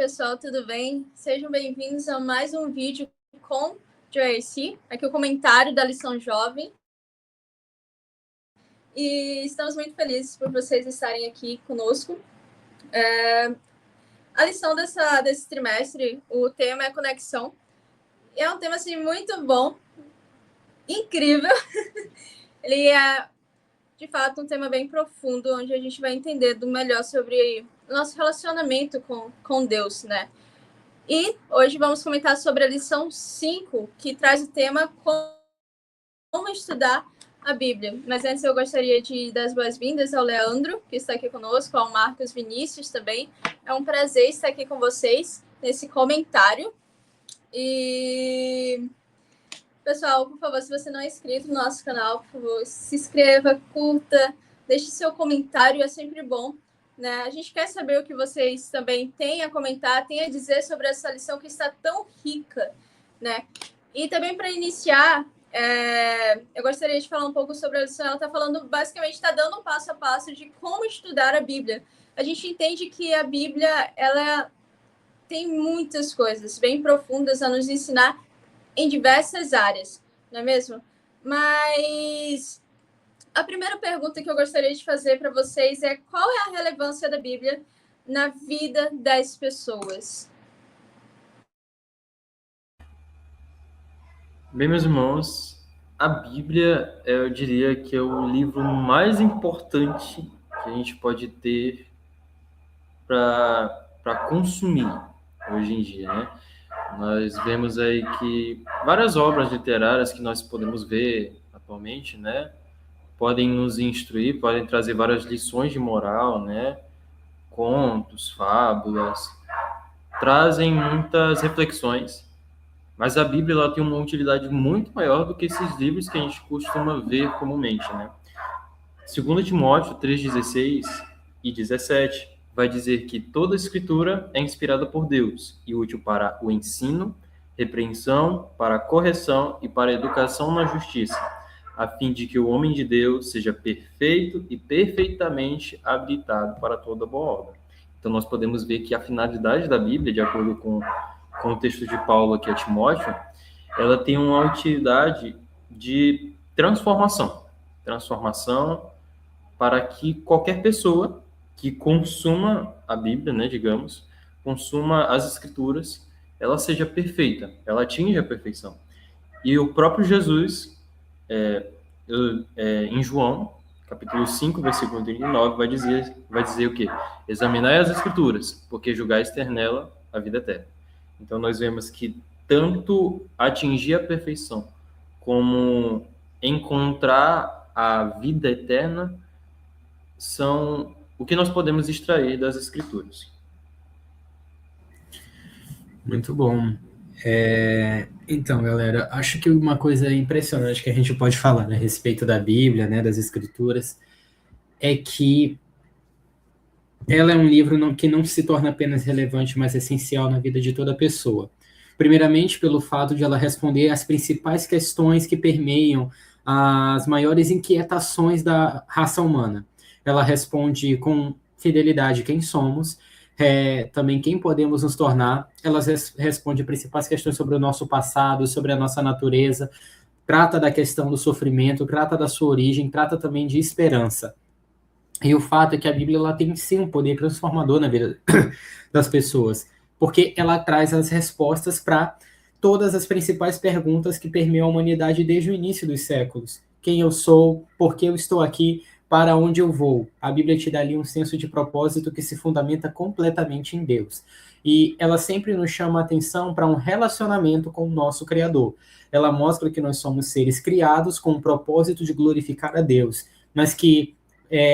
pessoal, tudo bem? Sejam bem-vindos a mais um vídeo com Joyce, aqui o comentário da lição jovem. E estamos muito felizes por vocês estarem aqui conosco. A lição desse trimestre, o tema é conexão. É um tema assim, muito bom, incrível. Ele é, de fato, um tema bem profundo, onde a gente vai entender melhor sobre o nosso relacionamento com Deus, né? E hoje vamos comentar sobre a lição 5, que traz o tema como estudar a Bíblia. Mas antes eu gostaria de dar as boas-vindas ao Leandro, que está aqui conosco, ao Marcos Vinícius também. É um prazer estar aqui com vocês nesse comentário. E, pessoal, por favor, se você não é inscrito no nosso canal, por favor, se inscreva, curta, deixe seu comentário, é sempre bom. Né? A gente quer saber o que vocês também têm a comentar, têm a dizer sobre essa lição que está tão rica, né? E também para iniciar, eu gostaria de falar um pouco sobre a lição. Ela está falando, basicamente, está dando um passo a passo de como estudar a Bíblia. A gente entende que a Bíblia, ela tem muitas coisas bem profundas a nos ensinar em diversas áreas, não é mesmo? Mas a primeira pergunta que eu gostaria de fazer para vocês é: qual é a relevância da Bíblia na vida das pessoas? Bem, meus irmãos, a Bíblia, eu diria que é o livro mais importante que a gente pode ter para consumir hoje em dia, né? Nós vemos aí que várias obras literárias que nós podemos ver atualmente, né, podem nos instruir, podem trazer várias lições de moral, né? Contos, fábulas, trazem muitas reflexões. Mas a Bíblia ela tem uma utilidade muito maior do que esses livros que a gente costuma ver comumente, né? Segundo Timóteo 3:16 e 17 vai dizer que toda a escritura é inspirada por Deus e útil para o ensino, repreensão, para a correção e para a educação na justiça, a fim de que o homem de Deus seja perfeito e perfeitamente habilitado para toda boa obra. Então nós podemos ver que a finalidade da Bíblia, de acordo com o texto de Paulo aqui a Timóteo, ela tem uma utilidade de transformação para que qualquer pessoa que consuma a Bíblia, né, digamos, consuma as Escrituras, ela seja perfeita, ela atinja a perfeição. E o próprio Jesus, em João, capítulo 5, versículo 39, vai dizer o quê? Examinai as Escrituras, porque julgais ter nela a vida eterna. Então, nós vemos que tanto atingir a perfeição como encontrar a vida eterna são o que nós podemos extrair das Escrituras. Muito bom. Então, galera, acho que uma coisa impressionante que a gente pode falar, né, a respeito da Bíblia, né, das Escrituras, é que ela é um livro que não se torna apenas relevante, mas essencial na vida de toda pessoa. Primeiramente, pelo fato de ela responder às principais questões que permeiam as maiores inquietações da raça humana. Ela responde com fidelidade quem somos, também quem podemos nos tornar. Ela responde principais questões sobre o nosso passado, sobre a nossa natureza, trata da questão do sofrimento, trata da sua origem, trata também de esperança. E o fato é que a Bíblia ela tem sim um poder transformador na vida das pessoas, porque ela traz as respostas para todas as principais perguntas que permeiam a humanidade desde o início dos séculos. Quem eu sou, por que eu estou aqui, para onde eu vou. A Bíblia te dá ali um senso de propósito que se fundamenta completamente em Deus. E ela sempre nos chama a atenção para um relacionamento com o nosso Criador. Ela mostra que nós somos seres criados com o propósito de glorificar a Deus, mas que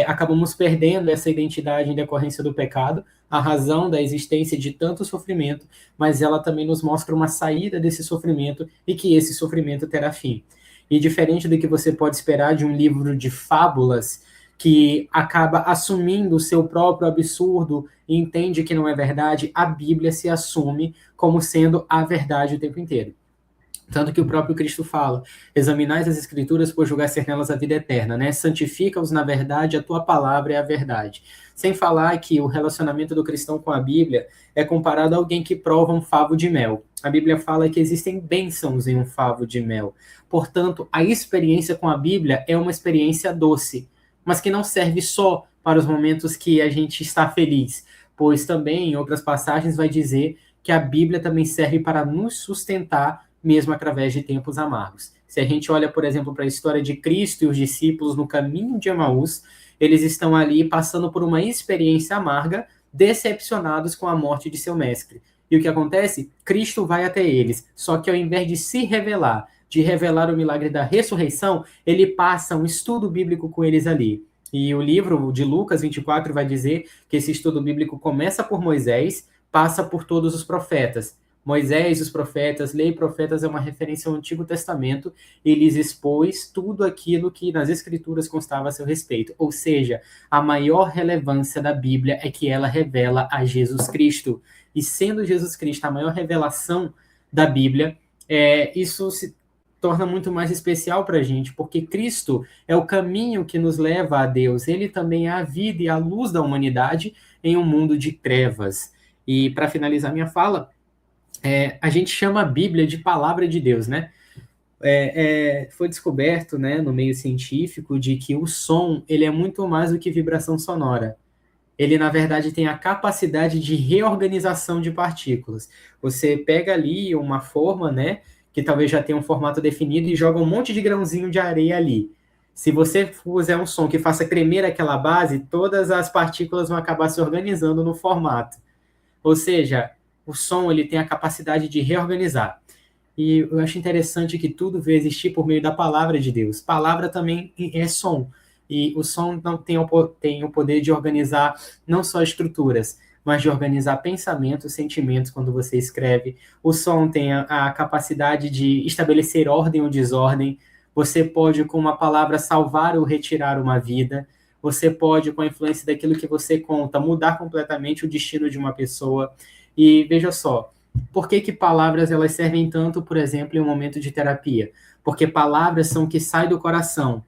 acabamos perdendo essa identidade em decorrência do pecado, a razão da existência de tanto sofrimento, mas ela também nos mostra uma saída desse sofrimento e que esse sofrimento terá fim. E diferente do que você pode esperar de um livro de fábulas que acaba assumindo o seu próprio absurdo e entende que não é verdade, a Bíblia se assume como sendo a verdade o tempo inteiro. Tanto que o próprio Cristo fala, examinais as Escrituras, por julgar ser nelas a vida eterna, né? Santifica-os na verdade, a tua palavra é a verdade. Sem falar que o relacionamento do cristão com a Bíblia é comparado a alguém que prova um favo de mel. A Bíblia fala que existem bênçãos em um favo de mel. Portanto, a experiência com a Bíblia é uma experiência doce, mas que não serve só para os momentos que a gente está feliz, pois também em outras passagens vai dizer que a Bíblia também serve para nos sustentar mesmo através de tempos amargos. Se a gente olha, por exemplo, para a história de Cristo e os discípulos no caminho de Emaús, eles estão ali passando por uma experiência amarga, decepcionados com a morte de seu mestre. E o que acontece? Cristo vai até eles, só que ao invés de se revelar, de revelar o milagre da ressurreição, ele passa um estudo bíblico com eles ali. E o livro de Lucas 24 vai dizer que esse estudo bíblico começa por Moisés, passa por todos os profetas. Moisés, os profetas, lei e profetas é uma referência ao Antigo Testamento, eles expôs tudo aquilo que nas Escrituras constava a seu respeito. Ou seja, a maior relevância da Bíblia é que ela revela a Jesus Cristo. E sendo Jesus Cristo a maior revelação da Bíblia, isso se torna muito mais especial para a gente, porque Cristo é o caminho que nos leva a Deus. Ele também é a vida e a luz da humanidade em um mundo de trevas. E para finalizar minha fala, a gente chama a Bíblia de palavra de Deus, né? Foi descoberto, né, no meio científico de que o som ele é muito mais do que vibração sonora. Ele, na verdade, tem a capacidade de reorganização de partículas. Você pega ali uma forma, né, que talvez já tenha um formato definido e joga um monte de grãozinho de areia ali. Se você fizer um som que faça tremer aquela base, todas as partículas vão acabar se organizando no formato. Ou seja, o som ele tem a capacidade de reorganizar. E eu acho interessante que tudo veio existir por meio da palavra de Deus. Palavra também é som. E o som não tem o poder de organizar não só estruturas, mas de organizar pensamentos, sentimentos quando você escreve. O som tem a capacidade de estabelecer ordem ou desordem. Você pode, com uma palavra, salvar ou retirar uma vida. Você pode, com a influência daquilo que você conta, mudar completamente o destino de uma pessoa. E veja só, por que palavras elas servem tanto, por exemplo, em um momento de terapia? Porque palavras são que saem do coração.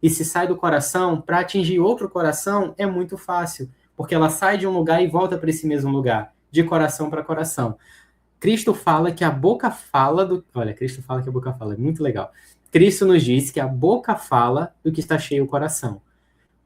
E se sai do coração, para atingir outro coração é muito fácil, porque ela sai de um lugar e volta para esse mesmo lugar, de coração para coração. Cristo fala que a boca fala do... Olha, Cristo fala que a boca fala, é muito legal. Cristo nos diz que a boca fala do que está cheio o coração.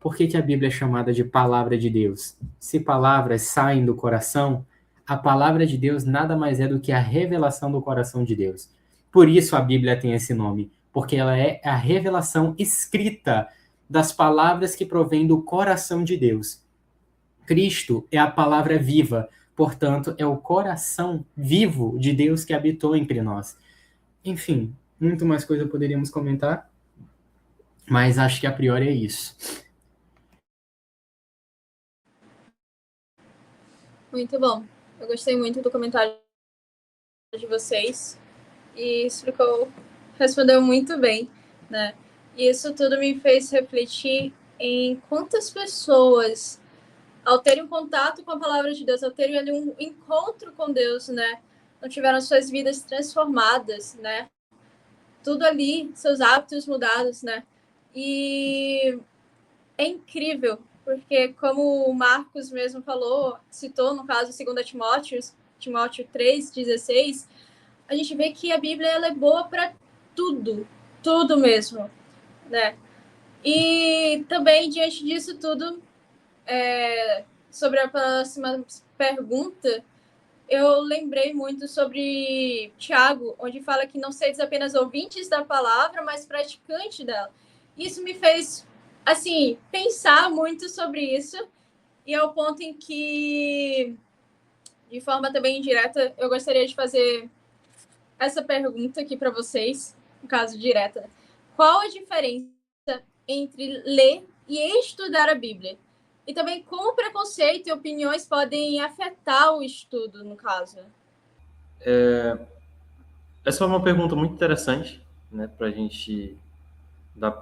Por que a Bíblia é chamada de palavra de Deus? Se palavras saem do coração, a palavra de Deus nada mais é do que a revelação do coração de Deus. Por isso a Bíblia tem esse nome, porque ela é a revelação escrita das palavras que provêm do coração de Deus. Cristo é a palavra viva, portanto, é o coração vivo de Deus que habitou entre nós. Enfim, muito mais coisa poderíamos comentar, mas acho que a priori é isso. Muito bom. Eu gostei muito do comentário de vocês e respondeu muito bem, né? E isso tudo me fez refletir em quantas pessoas, ao terem um contato com a palavra de Deus, ao terem ali um encontro com Deus, né, não tiveram suas vidas transformadas, né? Tudo ali, seus hábitos mudados, né? E é incrível, porque como o Marcos mesmo falou, citou, no caso, 2 Timóteo 3,16, a gente vê que a Bíblia ela é boa para tudo, tudo mesmo, né? E também, diante disso tudo, sobre a próxima pergunta, eu lembrei muito sobre Tiago, onde fala que não sedes apenas ouvintes da palavra, mas praticantes dela. Isso me fez, assim, pensar muito sobre isso, e ao ponto em que, de forma também indireta, eu gostaria de fazer essa pergunta aqui para vocês, no caso direta. Qual a diferença entre ler e estudar a Bíblia? E também como preconceito e opiniões podem afetar o estudo, no caso? Essa é uma pergunta muito interessante, né, para a gente dar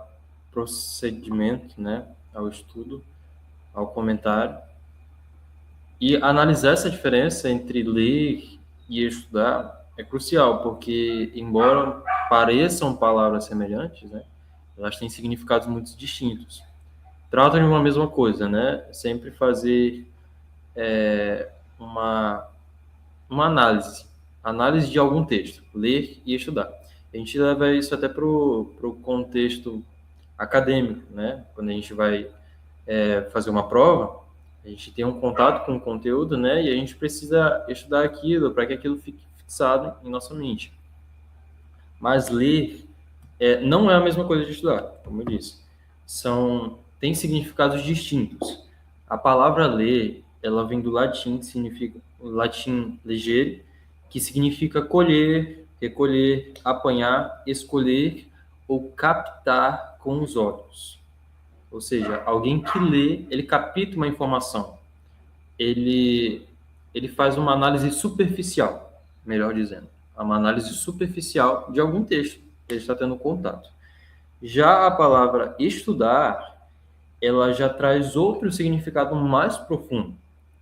procedimento, né, ao estudo, ao comentário, e analisar essa diferença entre ler e estudar é crucial, porque embora pareçam palavras semelhantes, né, elas têm significados muito distintos. Tratam de uma mesma coisa, né? Sempre fazer uma análise de algum texto, ler e estudar. A gente leva isso até para o contexto acadêmico, né? Quando a gente vai fazer uma prova, a gente tem um contato com o conteúdo, né? E a gente precisa estudar aquilo para que aquilo fique fixado em nossa mente. Mas ler não é a mesma coisa de estudar, como eu disse. Tem significados distintos. A palavra ler, ela vem do latim, que significa o latim legere, que significa colher, recolher, apanhar, escolher ou captar com os olhos. Ou seja, alguém que lê, ele capta uma informação. Ele faz uma análise superficial, melhor dizendo. Uma análise superficial de algum texto que ele está tendo contato. Já a palavra estudar, ela já traz outro significado mais profundo,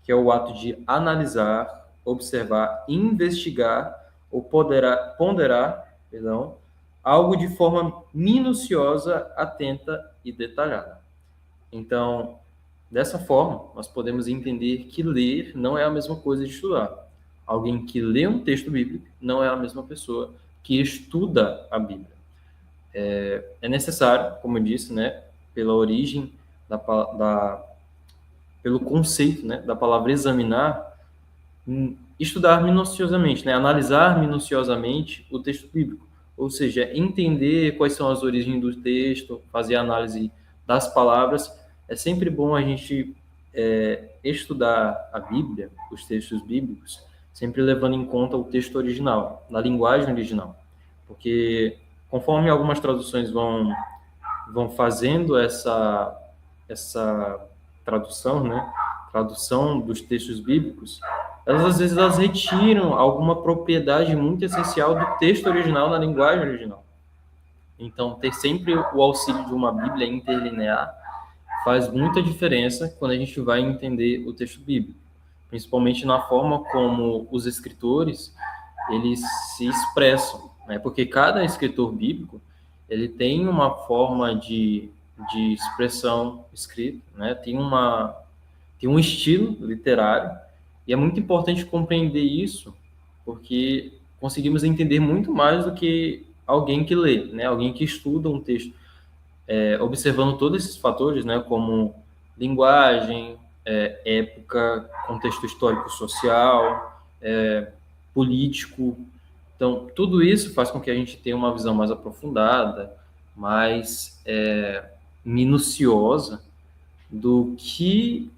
que é o ato de analisar, observar, investigar ou ponderar, algo de forma minuciosa, atenta e detalhada. Então, dessa forma, nós podemos entender que ler não é a mesma coisa de estudar. Alguém que lê um texto bíblico não é a mesma pessoa que estuda a Bíblia. É necessário, como eu disse, né, pela origem pelo conceito, né, da palavra examinar, estudar minuciosamente, né, analisar minuciosamente o texto bíblico, ou seja, entender quais são as origens do texto, fazer análise das palavras. É sempre bom a gente estudar a Bíblia, os textos bíblicos, sempre levando em conta o texto original, na linguagem original, porque conforme algumas traduções vão fazendo essa tradução, né? Tradução dos textos bíblicos, às vezes elas retiram alguma propriedade muito essencial do texto original na linguagem original. Então, ter sempre o auxílio de uma Bíblia interlinear faz muita diferença quando a gente vai entender o texto bíblico, principalmente na forma como os escritores eles se expressam, né? Porque cada escritor bíblico ele tem uma forma de expressão escrita, né? Tem um estilo literário, e é muito importante compreender isso, porque conseguimos entender muito mais do que alguém que lê, né? Alguém que estuda um texto, observando todos esses fatores, né? Como linguagem, época, contexto histórico-social, político. Então, tudo isso faz com que a gente tenha uma visão mais aprofundada, mais minuciosa do que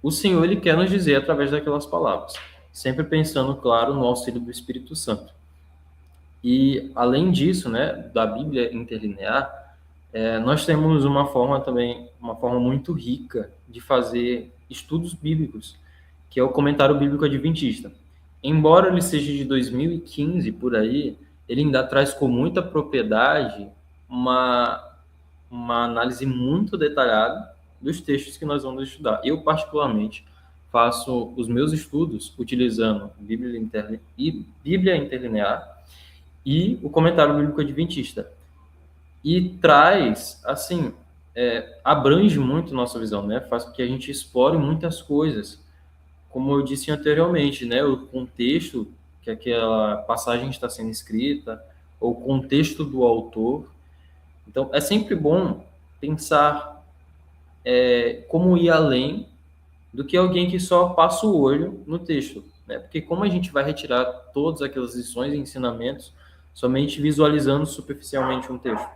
o Senhor ele quer nos dizer através daquelas palavras, sempre pensando, claro, no auxílio do Espírito Santo. E, além disso, né, da Bíblia interlinear, nós temos uma forma muito rica de fazer estudos bíblicos, que é o Comentário Bíblico Adventista. Embora ele seja de 2015, por aí, ele ainda traz com muita propriedade uma análise muito detalhada dos textos que nós vamos estudar. Eu, particularmente, faço os meus estudos utilizando Bíblia interlinear e o Comentário Bíblico Adventista. E traz, assim, abrange muito nossa visão, né? Faz com que a gente explore muitas coisas. Como eu disse anteriormente, né? O contexto que aquela passagem está sendo escrita, ou o contexto do autor. Então, é sempre bom pensar como ir além do que alguém que só passa o olho no texto, né? Porque como a gente vai retirar todas aquelas lições e ensinamentos somente visualizando superficialmente um texto?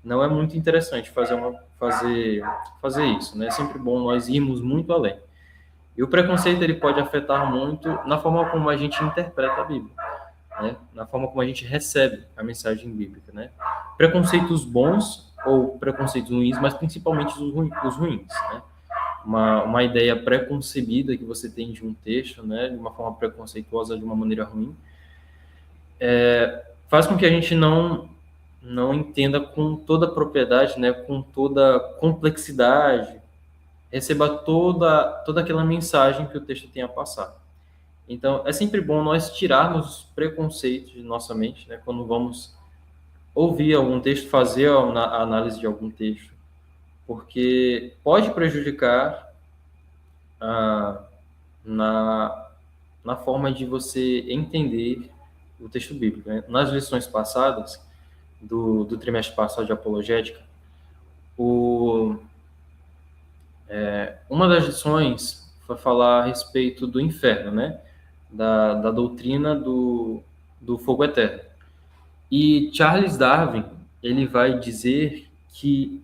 Não é muito interessante fazer isso, né? É sempre bom nós irmos muito além. E o preconceito ele pode afetar muito na forma como a gente interpreta a Bíblia, né? Na forma como a gente recebe a mensagem bíblica, né? Preconceitos bons ou preconceitos ruins, mas principalmente os ruins, né? Uma ideia preconcebida que você tem de um texto, né? De uma forma preconceituosa, de uma maneira ruim, faz com que a gente não entenda com toda a propriedade, né? Com toda a complexidade, receba toda aquela mensagem que o texto tem a passar. Então, é sempre bom nós tirarmos os preconceitos de nossa mente, né, quando vamos ouvir algum texto, fazer a análise de algum texto, porque pode prejudicar na, na forma de você entender o texto bíblico, né? Nas lições passadas, do trimestre passado de apologética, uma das lições foi falar a respeito do inferno, né? Da doutrina do fogo eterno. E Charles Darwin, ele vai dizer que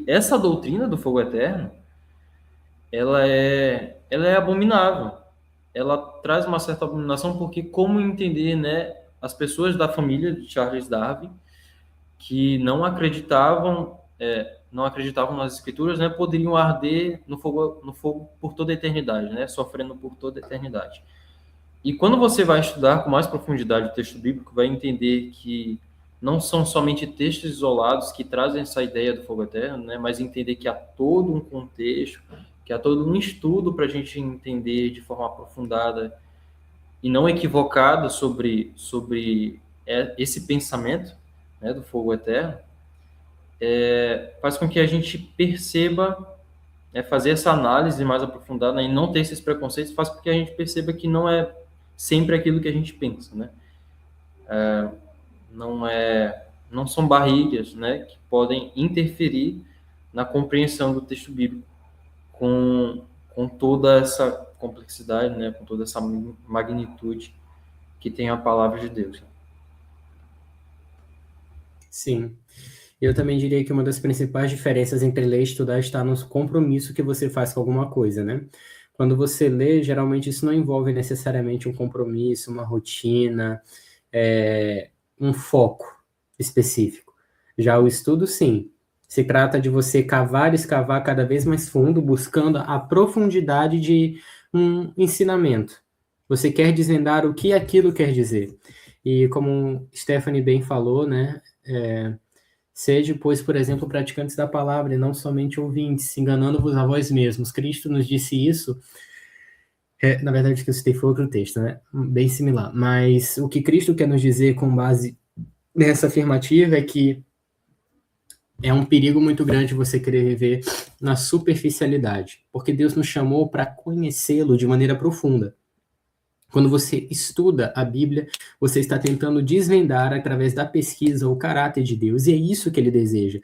essa doutrina do fogo eterno, ela é abominável. Ela traz uma certa abominação, porque como entender, né, as pessoas da família de Charles Darwin que não acreditavam nas escrituras, né, poderiam arder no fogo por toda a eternidade, né, sofrendo por toda a eternidade. E quando você vai estudar com mais profundidade o texto bíblico, vai entender que não são somente textos isolados que trazem essa ideia do fogo eterno, né, mas entender que há todo um contexto, que há todo um estudo para a gente entender de forma aprofundada e não equivocada sobre esse pensamento, né, do fogo eterno, faz com que a gente perceba, fazer essa análise mais aprofundada, né, e não ter esses preconceitos, faz com que a gente perceba que não é sempre aquilo que a gente pensa, né? Não são barreiras, né, que podem interferir na compreensão do texto bíblico com toda essa complexidade, né, com toda essa magnitude que tem a palavra de Deus. Sim. Eu também diria que uma das principais diferenças entre ler e estudar está no compromisso que você faz com alguma coisa, né? Quando você lê, geralmente isso não envolve necessariamente um compromisso, uma rotina, um foco específico. Já o estudo, sim. Se trata de você cavar e escavar cada vez mais fundo, buscando a profundidade de um ensinamento. Você quer desvendar o que aquilo quer dizer. E como Stephanie bem falou, né? Sede, pois, por exemplo, praticantes da palavra e não somente ouvintes, enganando-vos a vós mesmos. Cristo nos disse isso. Na verdade, o que eu citei foi outro texto, né? Bem similar. Mas o que Cristo quer nos dizer com base nessa afirmativa é que é um perigo muito grande você querer viver na superficialidade, porque Deus nos chamou para conhecê-lo de maneira profunda. Quando você estuda a Bíblia, você está tentando desvendar, através da pesquisa, o caráter de Deus. E é isso que ele deseja,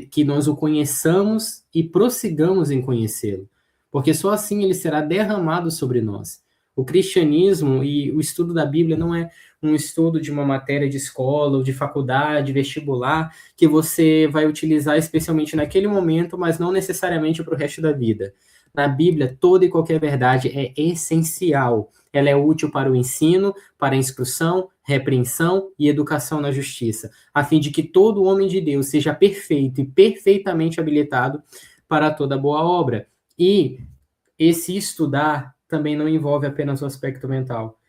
que nós o conheçamos e prossigamos em conhecê-lo. Porque só assim ele será derramado sobre nós. O cristianismo e o estudo da Bíblia não é um estudo de uma matéria de escola ou de faculdade, vestibular, que você vai utilizar especialmente naquele momento, mas não necessariamente para o resto da vida. Na Bíblia, toda e qualquer verdade é essencial. Ela é útil para o ensino, para a instrução, repreensão e educação na justiça, a fim de que todo homem de Deus seja perfeito e perfeitamente habilitado para toda boa obra. E esse estudar também não envolve apenas o aspecto mental.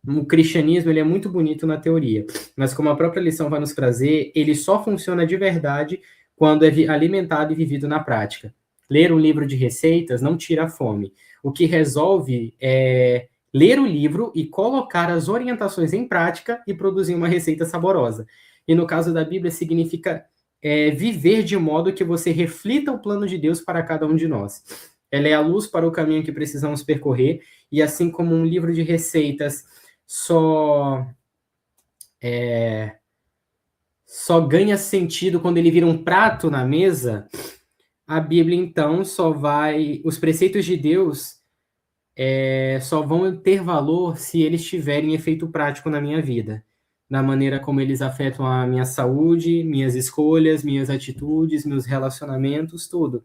O cristianismo ele é muito bonito na teoria, mas como a própria lição vai nos trazer, ele só funciona de verdade quando é alimentado e vivido na prática. Ler um livro de receitas não tira a fome. O que resolve é ler o livro e colocar as orientações em prática e produzir uma receita saborosa. E no caso da Bíblia, significa viver de modo que você reflita o plano de Deus para cada um de nós. Ela é a luz para o caminho que precisamos percorrer, e assim como um livro de receitas só ganha sentido quando ele vira um prato na mesa, a Bíblia, então, os preceitos de Deus só vão ter valor se eles tiverem efeito prático na minha vida, na maneira como eles afetam a minha saúde, minhas escolhas, minhas atitudes, meus relacionamentos, tudo.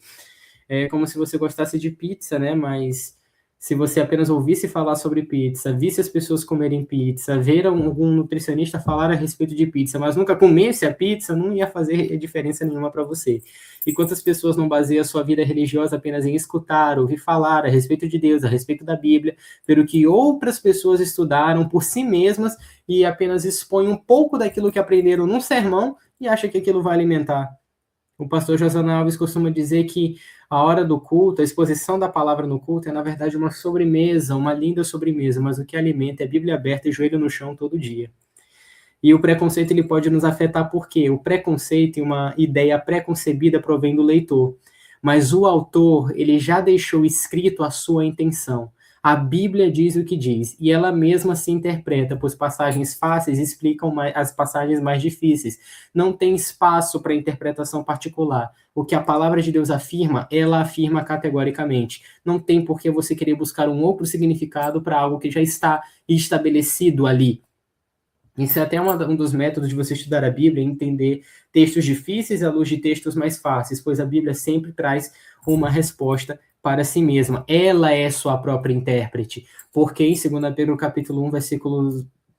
É como se você gostasse de pizza, né? Mas se você apenas ouvisse falar sobre pizza, visse as pessoas comerem pizza, ver algum nutricionista falar a respeito de pizza, mas nunca comesse a pizza, não ia fazer diferença nenhuma para você. E quantas pessoas não baseiam a sua vida religiosa apenas em escutar, ouvir falar a respeito de Deus, a respeito da Bíblia, pelo que outras pessoas estudaram por si mesmas e apenas expõem um pouco daquilo que aprenderam num sermão e acham que aquilo vai alimentar O pastor Josana Alves costuma dizer que a hora do culto, a exposição da palavra no culto é, na verdade, uma sobremesa, uma linda sobremesa, mas o que alimenta é Bíblia aberta e joelho no chão todo dia. E o preconceito ele pode nos afetar porque o preconceito e uma ideia preconcebida provém do leitor, mas o autor ele já deixou escrito a sua intenção. A Bíblia diz o que diz, e ela mesma se interpreta, pois passagens fáceis explicam as passagens mais difíceis. Não tem espaço para interpretação particular. O que a palavra de Deus afirma, ela afirma categoricamente. Não tem por que você querer buscar um outro significado para algo que já está estabelecido ali. Isso é até um dos métodos de você estudar a Bíblia, entender textos difíceis à luz de textos mais fáceis, pois a Bíblia sempre traz uma resposta para si mesma. Ela é sua própria intérprete, porque em 2 Pedro capítulo 1,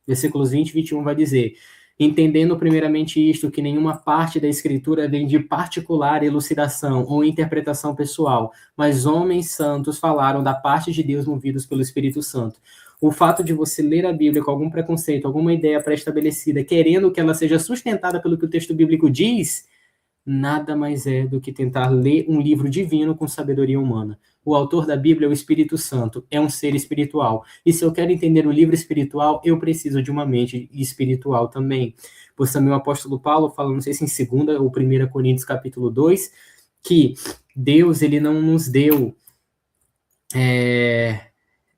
versículos 20 e 21 vai dizer: entendendo primeiramente isto, que nenhuma parte da Escritura vem de particular elucidação ou interpretação pessoal, mas homens santos falaram da parte de Deus movidos pelo Espírito Santo. O fato de você ler a Bíblia com algum preconceito, alguma ideia pré-estabelecida, querendo que ela seja sustentada pelo que o texto bíblico diz, nada mais é do que tentar ler um livro divino com sabedoria humana. O autor da Bíblia é o Espírito Santo, é um ser espiritual. E se eu quero entender o livro espiritual, eu preciso de uma mente espiritual também. Pois também o apóstolo Paulo fala, não sei se em 2 ou 1 Coríntios capítulo 2, que Deus ele não nos deu...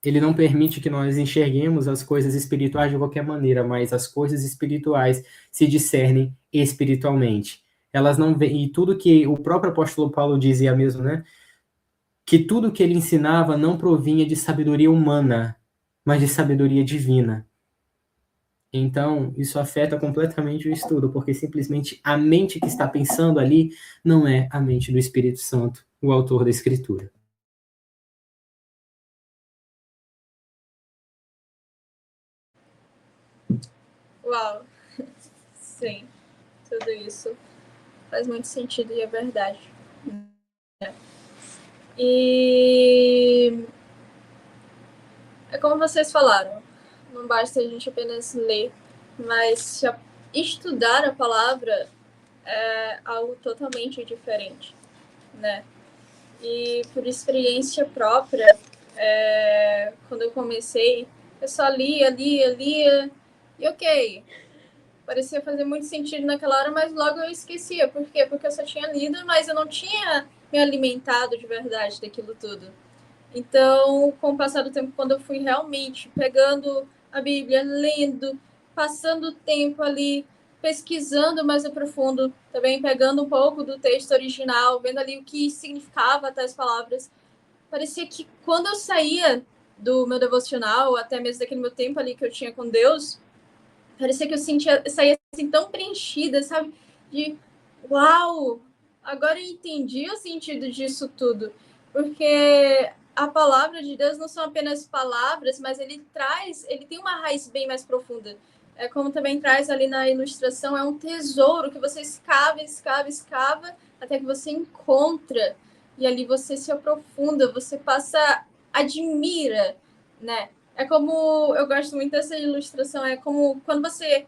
Ele não permite que nós enxerguemos as coisas espirituais de qualquer maneira, mas as coisas espirituais se discernem espiritualmente. Elas não vêm, e tudo que o próprio apóstolo Paulo dizia mesmo, né? Que tudo que ele ensinava não provinha de sabedoria humana, mas de sabedoria divina. Então, isso afeta completamente o estudo, porque simplesmente a mente que está pensando ali não é a mente do Espírito Santo, o autor da Escritura. Uau! Sim, tudo isso faz muito sentido e é verdade. E é como vocês falaram, não basta a gente apenas ler, mas estudar a palavra é algo totalmente diferente, né? E por experiência própria, quando eu comecei, eu só lia, e ok, parecia fazer muito sentido naquela hora, mas logo eu esquecia. Por quê? Porque eu só tinha lido, mas eu não tinha me alimentado de verdade daquilo tudo. Então, com o passar do tempo, quando eu fui realmente pegando a Bíblia, lendo, passando tempo ali, pesquisando mais a profundo, também pegando um pouco do texto original, vendo ali o que significava tais palavras, parecia que quando eu saía do meu devocional, até mesmo daquele meu tempo ali que eu tinha com Deus, parecia que eu saía assim tão preenchida, sabe? De, uau, agora eu entendi o sentido disso tudo. Porque a palavra de Deus não são apenas palavras, mas ele tem uma raiz bem mais profunda. É como também traz ali na ilustração, é um tesouro que você escava, até que você encontra. E ali você se aprofunda, você admira, né? É como, eu gosto muito dessa ilustração, é como quando você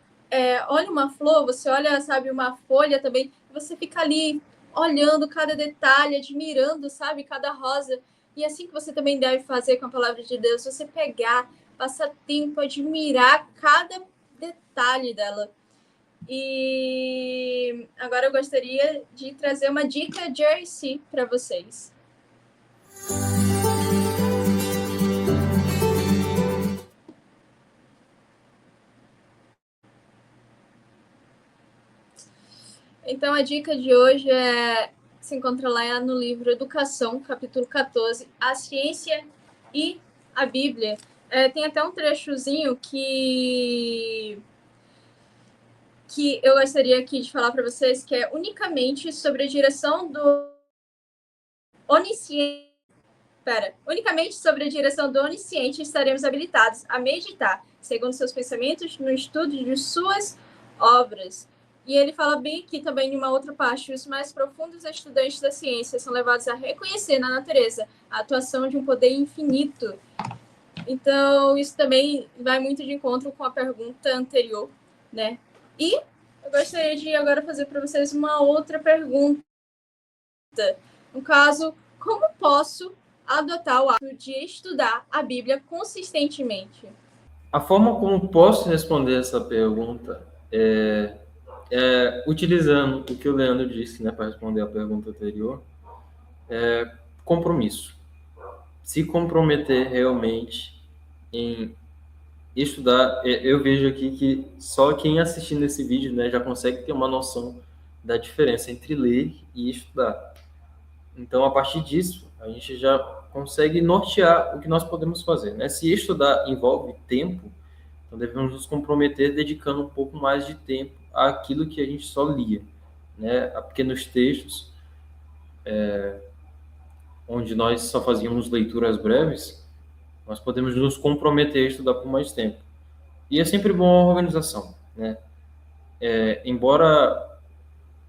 olha uma flor, você olha, sabe, uma folha também, você fica ali olhando cada detalhe, admirando, sabe, cada rosa. E assim que você também deve fazer com a palavra de Deus, você pegar, passar tempo, admirar cada detalhe dela. E agora eu gostaria de trazer uma dica de JRC para vocês. Então, a dica de hoje se encontra lá no livro Educação, capítulo 14, A Ciência e a Bíblia. Tem até um trechozinho que eu gostaria aqui de falar para vocês, que é unicamente sobre a direção do onisciente. Unicamente sobre a direção do onisciente estaremos habilitados a meditar, segundo seus pensamentos, no estudo de suas obras. E ele fala bem aqui também, em uma outra parte, os mais profundos estudantes da ciência são levados a reconhecer na natureza a atuação de um poder infinito. Então, isso também vai muito de encontro com a pergunta anterior, né? E eu gostaria de agora fazer para vocês uma outra pergunta. No caso, como posso adotar o hábito de estudar a Bíblia consistentemente? A forma como posso responder essa pergunta é utilizando o que o Leandro disse, né, para responder a pergunta anterior, compromisso. Se comprometer realmente em estudar, eu vejo aqui que só quem assistindo esse vídeo, né, já consegue ter uma noção da diferença entre ler e estudar. Então, a partir disso, a gente já consegue nortear o que nós podemos fazer, né? Se estudar envolve tempo, então devemos nos comprometer dedicando um pouco mais de tempo àquilo que a gente só lia, né? A pequenos textos, onde nós só fazíamos leituras breves, nós podemos nos comprometer a estudar por mais tempo. E é sempre bom a organização, né? Embora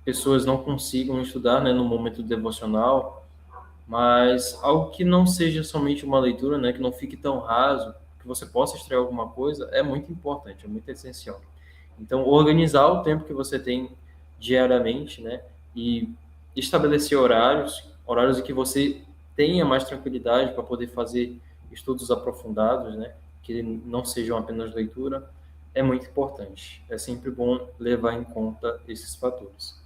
pessoas não consigam estudar, né, no momento devocional, mas algo que não seja somente uma leitura, né, que não fique tão raso, que você possa extrair alguma coisa, é muito importante, é muito essencial. Então, organizar o tempo que você tem diariamente, né, e estabelecer horários em que você tenha mais tranquilidade para poder fazer estudos aprofundados, né, que não sejam apenas leitura, é muito importante. É sempre bom levar em conta esses fatores.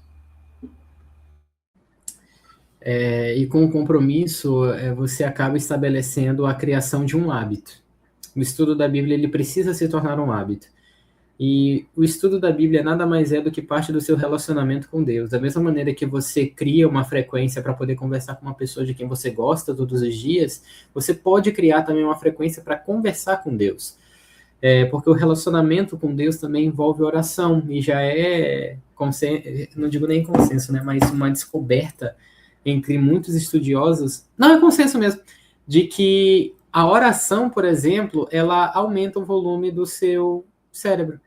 E com o compromisso, você acaba estabelecendo a criação de um hábito. O estudo da Bíblia ele precisa se tornar um hábito. E o estudo da Bíblia nada mais é do que parte do seu relacionamento com Deus. Da mesma maneira que você cria uma frequência para poder conversar com uma pessoa de quem você gosta todos os dias, você pode criar também uma frequência para conversar com Deus. Porque o relacionamento com Deus também envolve oração, e já não digo nem consenso, né, mas uma descoberta entre muitos estudiosos, não é consenso mesmo, de que a oração, por exemplo, ela aumenta o volume do seu cérebro.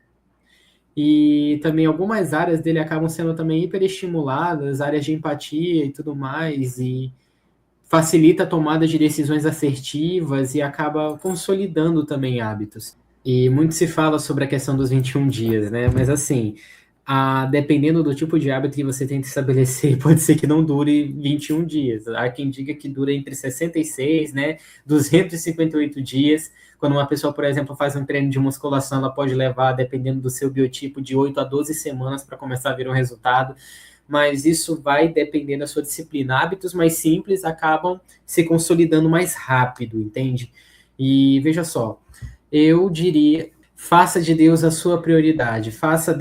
E também algumas áreas dele acabam sendo também hiperestimuladas, áreas de empatia e tudo mais, e facilita a tomada de decisões assertivas e acaba consolidando também hábitos. E muito se fala sobre a questão dos 21 dias, né? Mas assim, dependendo do tipo de hábito que você tenta estabelecer, pode ser que não dure 21 dias. Há quem diga que dura entre 66, né, 258 dias. Quando uma pessoa, por exemplo, faz um treino de musculação, ela pode levar, dependendo do seu biotipo, de 8 a 12 semanas para começar a ver um resultado. Mas isso vai depender da sua disciplina. Hábitos mais simples acabam se consolidando mais rápido, entende? E veja só, eu diria, faça de Deus a sua prioridade, faça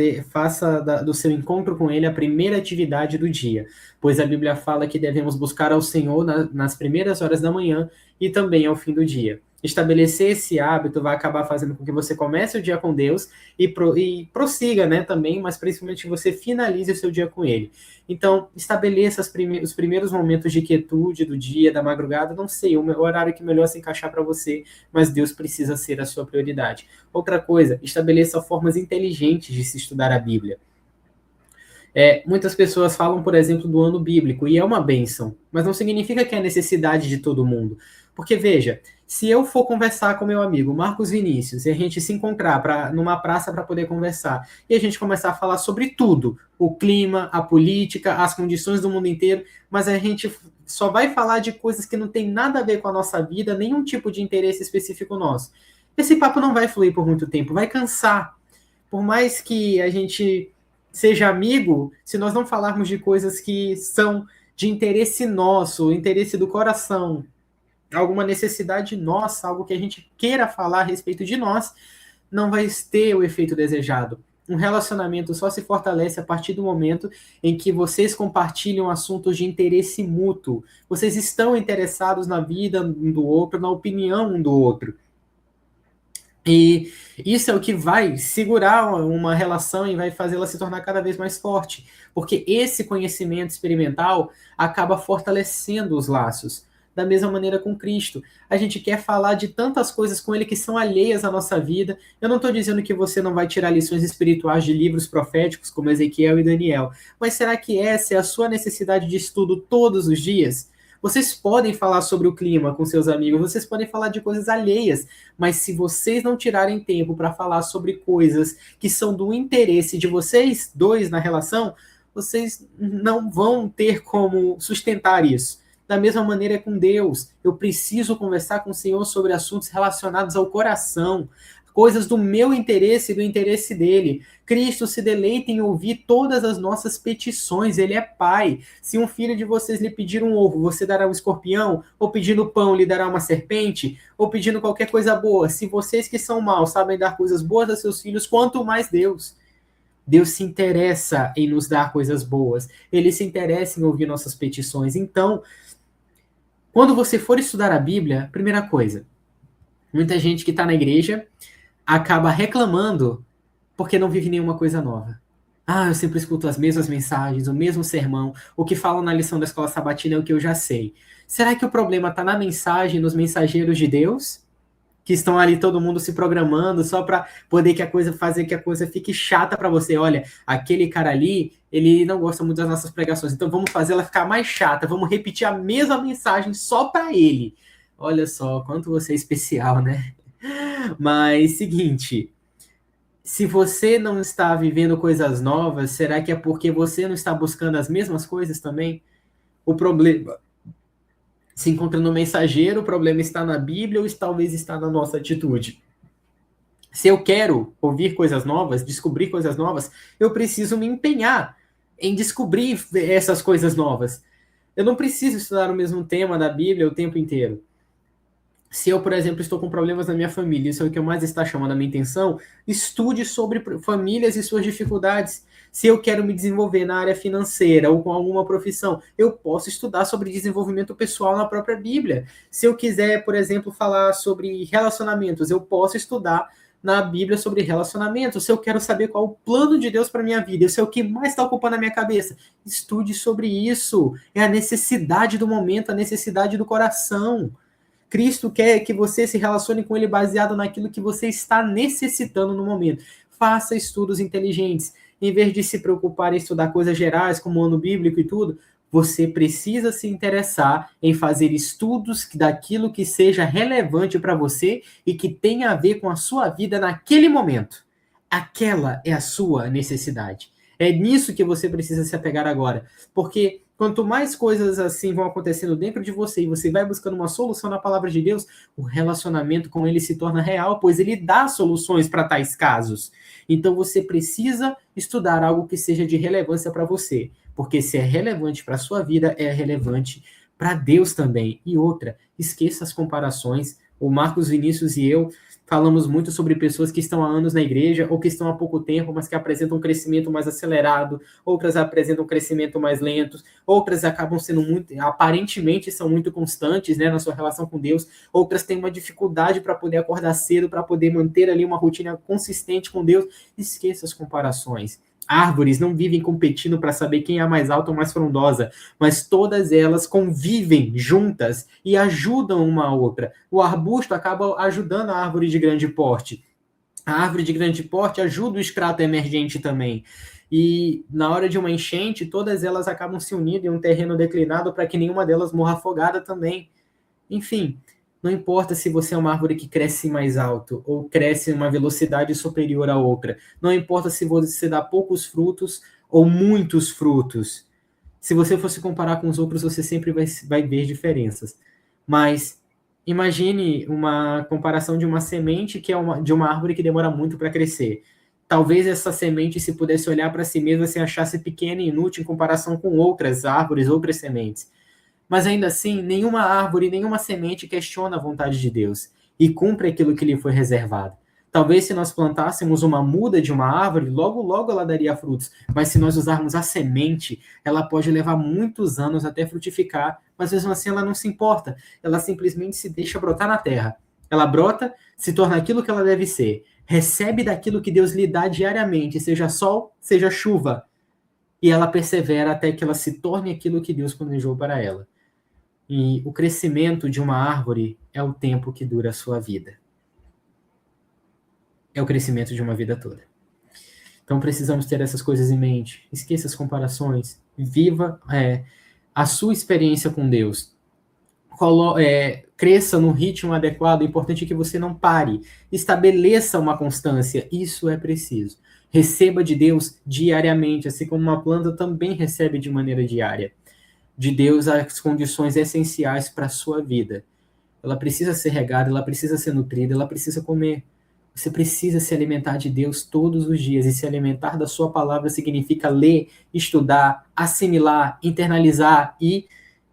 do seu encontro com Ele a primeira atividade do dia, pois a Bíblia fala que devemos buscar ao Senhor nas primeiras horas da manhã e também ao fim do dia. Estabelecer esse hábito vai acabar fazendo com que você comece o dia com Deus e prossiga, né, também, mas principalmente que você finalize o seu dia com Ele. Então, estabeleça os primeiros momentos de quietude do dia, da madrugada, não sei, o horário que melhor se encaixar para você, mas Deus precisa ser a sua prioridade. Outra coisa, estabeleça formas inteligentes de se estudar a Bíblia. Muitas pessoas falam, por exemplo, do ano bíblico, e é uma bênção, mas não significa que é a necessidade de todo mundo. Porque, veja, se eu for conversar com meu amigo Marcos Vinícius e a gente se encontrar numa praça para poder conversar e a gente começar a falar sobre tudo, o clima, a política, as condições do mundo inteiro, mas a gente só vai falar de coisas que não tem nada a ver com a nossa vida, nenhum tipo de interesse específico nosso. Esse papo não vai fluir por muito tempo, vai cansar. Por mais que a gente seja amigo, se nós não falarmos de coisas que são de interesse nosso, interesse do coração, alguma necessidade nossa, algo que a gente queira falar a respeito de nós, não vai ter o efeito desejado. Um relacionamento só se fortalece a partir do momento em que vocês compartilham assuntos de interesse mútuo. Vocês estão interessados na vida um do outro, na opinião um do outro. E isso é o que vai segurar uma relação e vai fazê-la se tornar cada vez mais forte. Porque esse conhecimento experimental acaba fortalecendo os laços. Da mesma maneira com Cristo. A gente quer falar de tantas coisas com Ele que são alheias à nossa vida. Eu não estou dizendo que você não vai tirar lições espirituais de livros proféticos como Ezequiel e Daniel, mas será que essa é a sua necessidade de estudo todos os dias? Vocês podem falar sobre o clima com seus amigos, vocês podem falar de coisas alheias, mas se vocês não tirarem tempo para falar sobre coisas que são do interesse de vocês dois na relação, vocês não vão ter como sustentar isso. Da mesma maneira com Deus, eu preciso conversar com o Senhor sobre assuntos relacionados ao coração, coisas do meu interesse e do interesse dele. Cristo se deleita em ouvir todas as nossas petições, ele é Pai. Se um filho de vocês lhe pedir um ovo, você dará um escorpião? Ou pedindo pão, lhe dará uma serpente? Ou pedindo qualquer coisa boa? Se vocês que são maus sabem dar coisas boas a seus filhos, quanto mais Deus. Deus se interessa em nos dar coisas boas. Ele se interessa em ouvir nossas petições. Então, quando você for estudar a Bíblia, primeira coisa, muita gente que está na igreja acaba reclamando porque não vive nenhuma coisa nova. Eu sempre escuto as mesmas mensagens, o mesmo sermão, o que falam na lição da escola sabatina é o que eu já sei. Será que o problema está na mensagem, nos mensageiros de Deus? Que estão ali todo mundo se programando só para poder fazer que a coisa fique chata para você. Olha, aquele cara ali, ele não gosta muito das nossas pregações, então vamos fazer ela ficar mais chata, vamos repetir a mesma mensagem só para ele. Olha só, quanto você é especial, né? Mas, seguinte, se você não está vivendo coisas novas, será que é porque você não está buscando as mesmas coisas também? O problema se encontra no mensageiro, o problema está na Bíblia ou talvez está na nossa atitude. Se eu quero ouvir coisas novas, descobrir coisas novas, eu preciso me empenhar em descobrir essas coisas novas. Eu não preciso estudar o mesmo tema da Bíblia o tempo inteiro. Se eu, por exemplo, estou com problemas na minha família, isso é o que mais está chamando a minha atenção, estude sobre famílias e suas dificuldades. Se eu quero me desenvolver na área financeira ou com alguma profissão, eu posso estudar sobre desenvolvimento pessoal na própria Bíblia. Se eu quiser, por exemplo, falar sobre relacionamentos, eu posso estudar na Bíblia sobre relacionamentos. Se eu quero saber qual o plano de Deus para a minha vida, isso é o que mais está ocupando a minha cabeça. Estude sobre isso. É a necessidade do momento, a necessidade do coração. Cristo quer que você se relacione com ele baseado naquilo que você está necessitando no momento. Faça estudos inteligentes. Em vez de se preocupar em estudar coisas gerais, como o ano bíblico e tudo, você precisa se interessar em fazer estudos daquilo que seja relevante para você e que tenha a ver com a sua vida naquele momento. Aquela é a sua necessidade. É nisso que você precisa se apegar agora. Porque quanto mais coisas assim vão acontecendo dentro de você e você vai buscando uma solução na palavra de Deus, o relacionamento com ele se torna real, pois ele dá soluções para tais casos. Então você precisa estudar algo que seja de relevância para você, porque se é relevante para a sua vida, é relevante para Deus também. E outra, esqueça as comparações. O Marcos Vinícius e eu falamos muito sobre pessoas que estão há anos na igreja ou que estão há pouco tempo, mas que apresentam um crescimento mais acelerado, outras apresentam um crescimento mais lento, outras acabam sendo aparentemente são muito constantes, né, na sua relação com Deus, outras têm uma dificuldade para poder acordar cedo, para poder manter ali uma rotina consistente com Deus. Esqueça as comparações. Árvores não vivem competindo para saber quem é a mais alta ou mais frondosa, mas todas elas convivem juntas e ajudam uma a outra. O arbusto acaba ajudando a árvore de grande porte. A árvore de grande porte ajuda o extrato emergente também. E na hora de uma enchente, todas elas acabam se unindo em um terreno declinado para que nenhuma delas morra afogada também. Enfim, não importa se você é uma árvore que cresce mais alto ou cresce em uma velocidade superior à outra. Não importa se você dá poucos frutos ou muitos frutos. Se você fosse comparar com os outros, você sempre vai ver diferenças. Mas imagine uma comparação de uma semente que é de uma árvore que demora muito para crescer. Talvez essa semente, se pudesse olhar para si mesma, se achasse pequena e inútil em comparação com outras árvores, outras sementes. Mas ainda assim, nenhuma árvore, nenhuma semente questiona a vontade de Deus e cumpre aquilo que lhe foi reservado. Talvez se nós plantássemos uma muda de uma árvore, logo, logo ela daria frutos. Mas se nós usarmos a semente, ela pode levar muitos anos até frutificar, mas mesmo assim ela não se importa. Ela simplesmente se deixa brotar na terra. Ela brota, se torna aquilo que ela deve ser. Recebe daquilo que Deus lhe dá diariamente, seja sol, seja chuva. E ela persevera até que ela se torne aquilo que Deus planejou para ela. E o crescimento de uma árvore é o tempo que dura a sua vida. É o crescimento de uma vida toda. Então precisamos ter essas coisas em mente. Esqueça as comparações. Viva a sua experiência com Deus. Cresça num ritmo adequado. O importante é que você não pare. Estabeleça uma constância. Isso é preciso. Receba de Deus diariamente, assim como uma planta também recebe de maneira diária. De Deus as condições essenciais para a sua vida. Ela precisa ser regada, ela precisa ser nutrida, ela precisa comer. Você precisa se alimentar de Deus todos os dias, e se alimentar da sua palavra significa ler, estudar, assimilar, internalizar e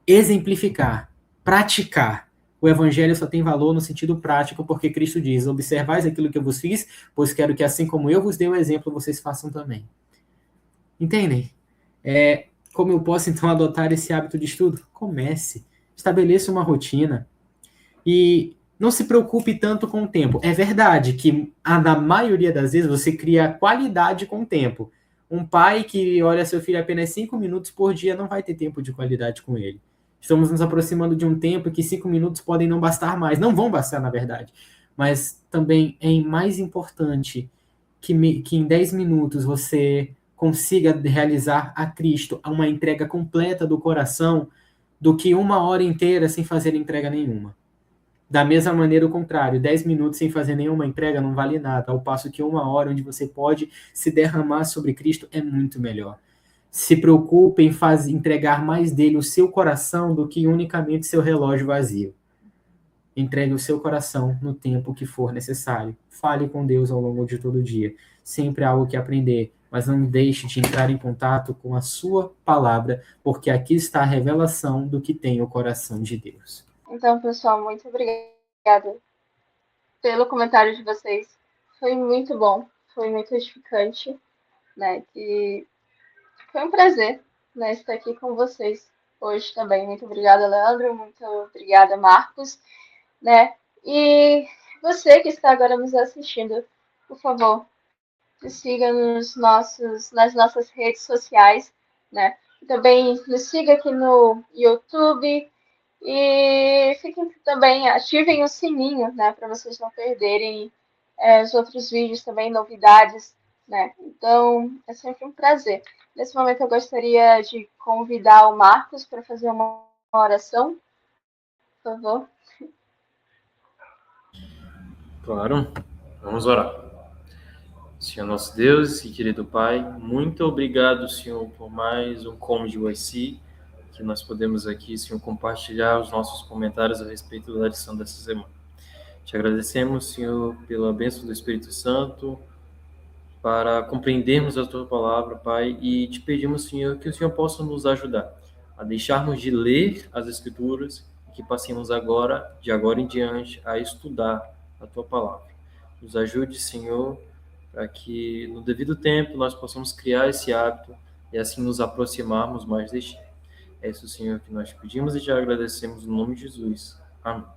exemplificar, praticar. O evangelho só tem valor no sentido prático, porque Cristo diz: observais aquilo que eu vos fiz, pois quero que assim como eu vos dei o exemplo, vocês façam também. Entendem? Como eu posso então adotar esse hábito de estudo? Comece, estabeleça uma rotina e não se preocupe tanto com o tempo. É verdade que na maioria das vezes você cria qualidade com o tempo. Um pai que olha seu filho apenas 5 minutos por dia não vai ter tempo de qualidade com ele. Estamos nos aproximando de um tempo que 5 minutos podem não bastar mais. Não vão bastar, na verdade. Mas também é mais importante que em 10 minutos você consiga realizar a Cristo uma entrega completa do coração do que 1 hora inteira sem fazer entrega nenhuma. Da mesma maneira, o contrário, 10 minutos sem fazer nenhuma entrega não vale nada, ao passo que 1 hora onde você pode se derramar sobre Cristo é muito melhor. Se preocupe em entregar mais dele o seu coração do que unicamente seu relógio vazio. Entregue o seu coração no tempo que for necessário. Fale com Deus ao longo de todo o dia. Sempre há algo que aprender, mas não deixe de entrar em contato com a sua palavra, porque aqui está a revelação do que tem o coração de Deus. Então, pessoal, muito obrigada pelo comentário de vocês. Foi muito bom, foi muito edificante, né? Que foi um prazer, né, estar aqui com vocês hoje também. Muito obrigada, Leandro. Muito obrigada, Marcos, né? E você que está agora nos assistindo, por favor, nos siga nas nossas redes sociais, né? Também nos siga aqui no YouTube. E fiquem também, ativem o sininho, né, para vocês não perderem os outros vídeos também, novidades, né? Então, é sempre um prazer. Nesse momento, eu gostaria de convidar o Marcos para fazer uma oração, por favor. Claro, vamos orar. Senhor nosso Deus e querido Pai, muito obrigado, Senhor, por mais um Come de UIC, que nós podemos aqui, Senhor, compartilhar os nossos comentários a respeito da lição dessa semana. Te agradecemos, Senhor, pela bênção do Espírito Santo, para compreendermos a Tua Palavra, Pai, e te pedimos, Senhor, que o Senhor possa nos ajudar a deixarmos de ler as Escrituras e que passemos agora, de agora em diante, a estudar a Tua Palavra. Nos ajude, Senhor, para que no devido tempo nós possamos criar esse hábito e assim nos aproximarmos mais de Ti. É isso, Senhor, que nós pedimos e te agradecemos no nome de Jesus. Amém.